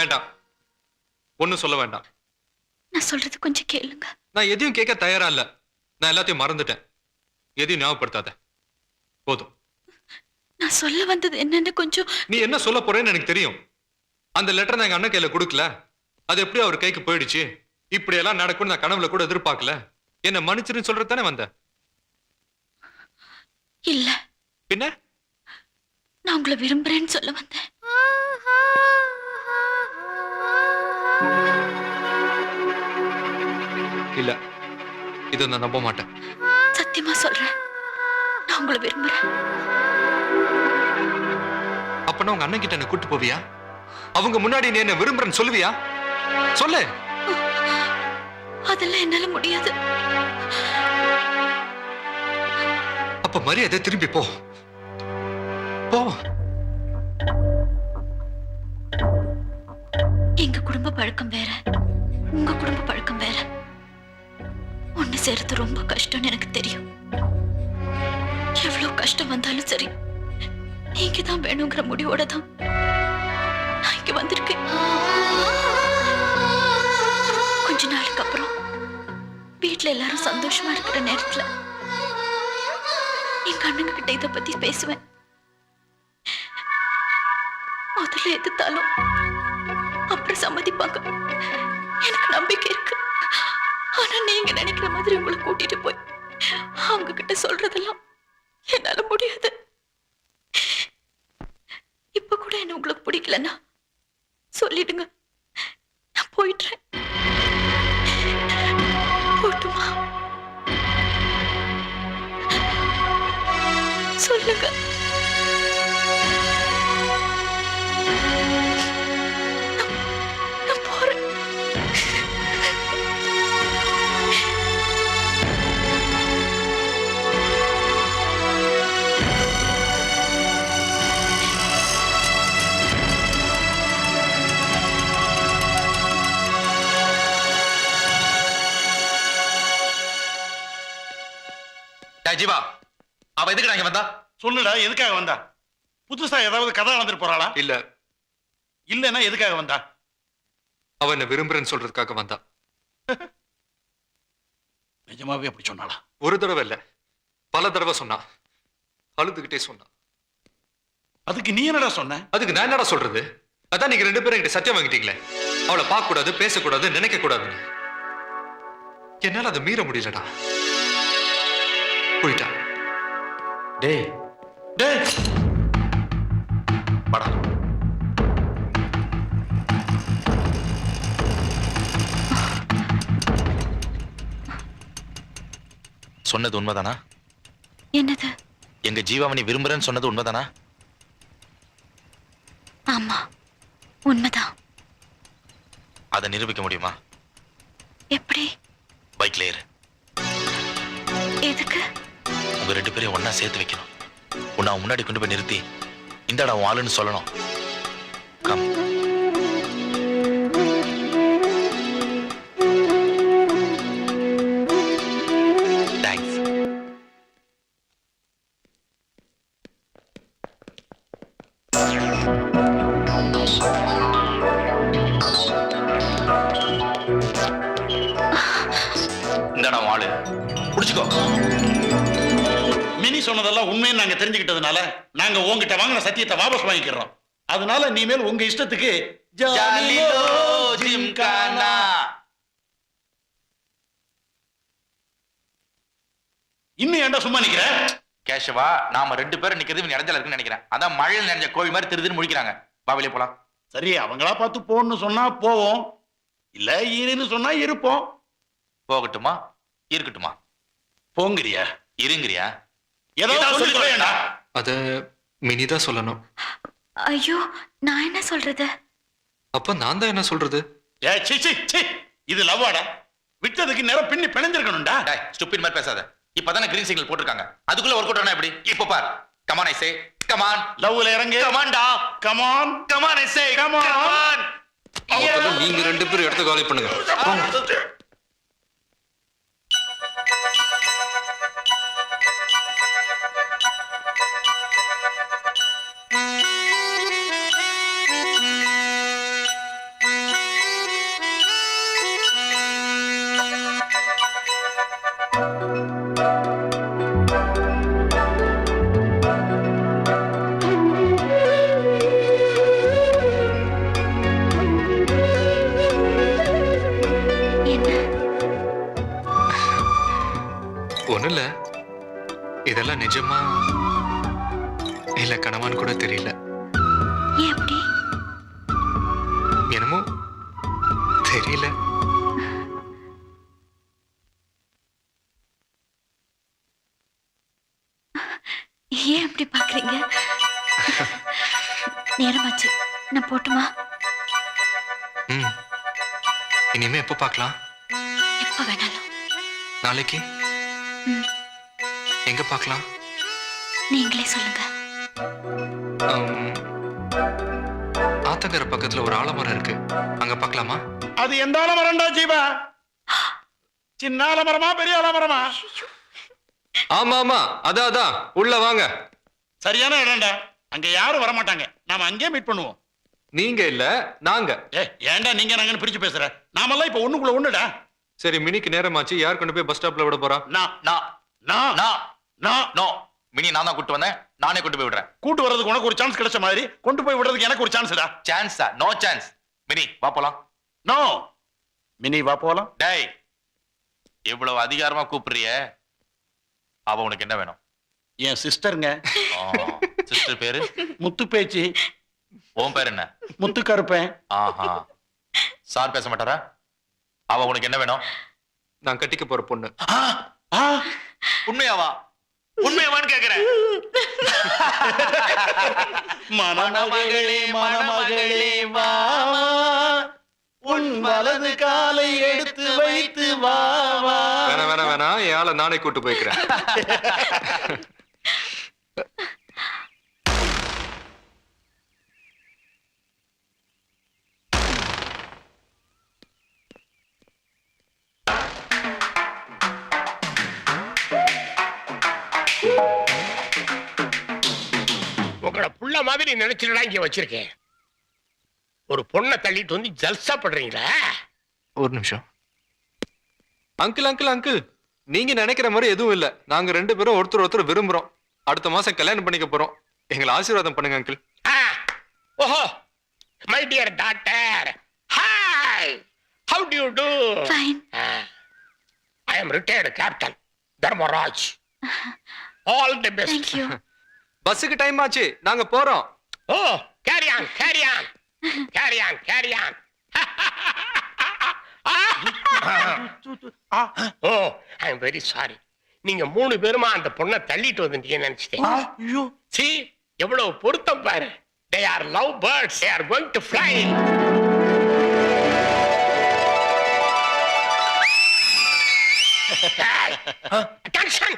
வேண்டாம், ஒன்னும் சொல்ல வேண்டாம். நான் சொல்றது கொஞ்சம் கேளுங்க. நான் எதையும் கேட்க தயாரா இல்ல. நான் எல்லாத்தையும் மறந்துட்டேன். எதையும் ஞாபகப்படுத்தாத, போதும். நான் சொல்ல வந்தது என்னன்னு கொஞ்சம். நீ என்ன சொல்ல போறேன்னு எனக்கு தெரியும். அந்த லெட்டர் நான் எங்க அண்ணன் கையில கொடுக்கல. அது எப்படி அவர் கைக்கு போயிடுச்சு. இப்படி எல்லாம் நடக்கும்னு நான் கனவுல கூட எதிர்பார்க்கல. என்ன மன்னிச்சிருன்னு சொல்றது தானே வந்த? இல்ல, பின்ன நான் உங்களை விரும்புறேன்னு சொல்ல வந்தேன். இல்ல, இதை நான் நம்ப மாட்டேன். சத்தியமா சொல்றேன், நான் உங்களை விரும்புறேன். அப்பனா உங்க அண்ணன் கிட்ட என்ன கூட்டு போவியா? அவங்க முன்னாடி நீ என்ன விரும்புறேன்னு சொல்லுவியா? சொல்லு. அதெல்லாம் என்னால முடியாது. அப்ப மரியாதை திரும்பி போ. போ. எங்க குடும்ப பழக்கம் வேற, உங்க குடும்ப பழக்கம் வேற. ஒண்ணு சேர்த்து ரொம்ப கஷ்டம்னு எனக்கு தெரியும். எவ்வளவு கஷ்டம் வந்தாலும் சரி, நீங்க தான் வேணுங்கிற முடிவோட தான் நான் இங்க வந்திருக்கேன். கொஞ்ச நாளுக்கு அப்புறம் வீட்டுல எல்லாரும் சந்தோஷமா இருக்கிற நேரத்துல எங்க அண்ணங்க கிட்ட இத பத்தி பேசுவேன். முதல்ல எதிர்த்தாலும் அப்புறம் சம்மதிப்பாங்க, எனக்கு நம்பிக்கை இருக்கு. ஆனா நீங்க நினைக்கிற மாதிரி உங்களை கூட்டிட்டு போய் அவங்க கிட்ட சொல்றதெல்லாம் என்னால முடியாது. இப்ப கூட என்ன உங்களுக்கு பிடிக்கலன்னா சொல்லிடுங்க, நான் போயிடுறேன். போட்டுமா? சொல்லுங்க. நான் போறேன். ஜீவா, அவ எதுக்கு இங்க வந்தா? சொல்லுடா, எதுக்காக வந்தா? புதுசா ஏதாவது கதை நடந்துட்டு போறாளா? இல்ல. இல்லன்னா எதுக்காக வந்தா? அவ என்ன விரும்புறேன்னு சொல்றதுக்காக வந்தா. நிஜமாவே அப்படி சொன்னாளா? ஒரு தடவை இல்ல, பல தடவை சொன்னா. அழுதுகிட்டே சொன்னா. அதுக்கு நீ என்னடா சொன்ன? அதுக்கு நான் என்னடா சொல்றது? அதான் நீங்க 2 பேரும் என்கிட்ட சத்தியம் வாங்கிட்டீங்களே, அவளை பார்க்க கூடாது, பேசக்கூடாது, நினைக்க கூடாதுன்னு. என்னால அதை மீற முடியலடா. போயிட்டா. டேய் டேய், வாடா. சொன்னது உண்மைதானா? என்னது? எங்க ஜீவாவணி விரும்புறேன்னு சொன்னது உண்மைதானா? ஆமா, உண்மைதான். அதை நிரூபிக்க முடியுமா? எப்படி? பைக்ல ஏறு. எதுக்கு? உங்க 2 பேரையும் ஒன்னா சேர்த்து வைக்கணும். உன்னை முன்னாடி கொண்டு போய் நிறுத்தி இந்தாடா உன் ஆளுன்னு சொல்லணும். கம். தேங்க்ஸ். இந்தாடா உன் ஆளு, புடிச்சுக்கோ. மினி சொன்னதெல்லாம் உண்மைன்னு நாங்க தெரிஞ்சுக்கிட்டதுனால நாங்க உங்ககிட்ட வாங்கின சத்தியத்தை வாபஸ் வாங்கிக்கிறோம். அதனால நீ மேல் உங்க இஷ்டத்துக்கு ஜாலிலோ ஜிம்கானா. இன்னும் ஏன்டா சும்மா நிக்கிற? கேஷவா, நாம 2 பேரும் நிக்கிறது இடைஞ்சல இருக்குன்னு நினைக்கிறேன். அதான் மழையில் நினைஞ்ச கோழி மாதிரி திருதுன்னு முடிக்கிறாங்க. வா வெளியே போலாம். சரி, அவங்களா பார்த்து போன்னு சொன்னா போவோம், இல்ல இருன்னு சொன்னா இருப்போம். போகட்டுமா இருக்கட்டுமா? போங்கிறியா இருங்கிறியா? ஏதாவது சொல்லி தொலையேண்டா. அத மினிதான் சொல்லணும். ஐயோ, நான் என்ன சொல்றது? அப்ப நான் தான் என்ன சொல்றது? ஏய், சீ சீ சீ, இது லவ்வாடா. விட்டதுக்கு நேரம் பின்னி பிணைஞ்சிருக்கணும்டா. டேய், ஸ்டூபிட் மாதிரி பேசாத. இப்பதானே கிரீன் சிக்னல் போட்டுருக்காங்க, அதுக்குள்ள ஒர்க் அவுட் ஆனா எப்படி? இப்போ பார். Come on I say, come on. லவ்ல இறங்கு. கம் ஆன் டா. Come on. Come on I say, come on. நீங்க 2 பேரும் எடுத்து காலி பண்ணுங்க. ஒண்ணும் இல்ல இதெல்லாம் நிஜமா இல்ல கனவான்னு கூட தெரியல. ஏன் அப்படி? என்னமோ தெரியல. ஏன் அப்படி பாக்குறீங்க? நேரமாச்சு, நான் போட்டுமா? ம். இனிமே எப்போ பார்க்கலாம்? எப்ப வேணாலும். நாளைக்கு ம், எங்க பார்க்கலாம்? நீங்களே சொல்லுங்க. ஆம், ஆத்தங்கரை பக்கத்துல ஒரு ஆலமரம் இருக்கு, அங்க பார்க்கலாமா? அது எந்த ஆலமரம்டா ஜீவா? சின்ன ஆலமரமா பெரிய ஆலமரமா? ஆமா ஆமா, அதான் அதான், உள்ள வாங்க. சரியான இடம்டா. அங்க யாரும் வர மாட்டாங்க. நாம அங்கேயே மீட் பண்ணுவோம். நீங்க இல்ல நாங்க. ஏன்டா நீங்க நாங்கன்னு பிரிச்சு பேசுற? நாமெல்லாம் இப்ப ஒண்ணுக்குள்ள ஒண்ணுடா. சரி, மினிக்கு நேரமாச்சு. யார் கொண்டு போய் பஸ் ஸ்டாப்ல விட போறா? நான் நான் நான் நான் நான் நோ மினி நான் தான் கூட்டு வந்தேன், நானே கூட்டு போய் விடுறேன். கூட்டு வர்றதுக்கு உனக்கு ஒரு சான்ஸ் கிடைச்ச மாதிரி கொண்டு போய் விடுறதுக்கு எனக்கு ஒரு சான்ஸ்டா. சான்ஸா? No chance. மினி வா போலாம். நோ மினி வா போலாம். டேய், இவ்வளவு அதிகாரமா கூப்பிடுறிய, அவ உனக்கு என்ன வேணும்? என் சிஸ்டருங்க. சிஸ்டர் பேரு? முத்து பேச்சு. உன் பேர் என்ன? முத்து கருப்பேன். ஆஹா, சார் பேச மாட்டாரா? அவ உனக்கு என்ன வேணும்? நான் கட்டிக்க போற பொண்ணு. ஆ, உண்மையாவா? உண்மையாவான்னு கேக்குறேன். மணமகளே மணமகளே வா வா, உன் வலது காலை எடுத்து வைத்து வா வா. வேணாம் வேணாம் வேணாம், என் ஆளை நானே கூட்டு போய்க்கிறேன். உங்களோட புள்ள மாதிரி நினைச்சிடா இங்க வச்சிருக்கேன். ஒரு பொண்ணை தள்ளிட்டு வந்து ஜல்சா பண்றீங்களா? ஒரு நிமிஷம். அங்கிள் அங்கிள் அங்கிள், நீங்க நினைக்கிற மாதிரி எதுவும் இல்ல. நாங்க ரெண்டு பேரும் ஒருத்தர் ஒருத்தர் விரும்புறோம். அடுத்த மாசம் கல்யாணம் பண்ணிக்க போறோம். எங்களை ஆசீர்வாதம் பண்ணுங்க அங்கிள். ஓஹோ, my dear daughter, hi, how do you do? Fine. I am retired captain Dharmaraj. All the best. Thank you. பஸ்ஸுக்கு டைம் ஆச்சு, நாங்க போறோம். Oh, carry on carry on carry on carry on. Oh, I am very sorry. நீங்க 3 பேருமா அந்த பொண்ணை தள்ளிட்டு வந்துட்டீங்கன்னு நினைச்சிட்டேன். ஐயோ, See, எவ்வளவு பொருத்தம் பாரு. They are love birds. They are going to fly. Hey, attention.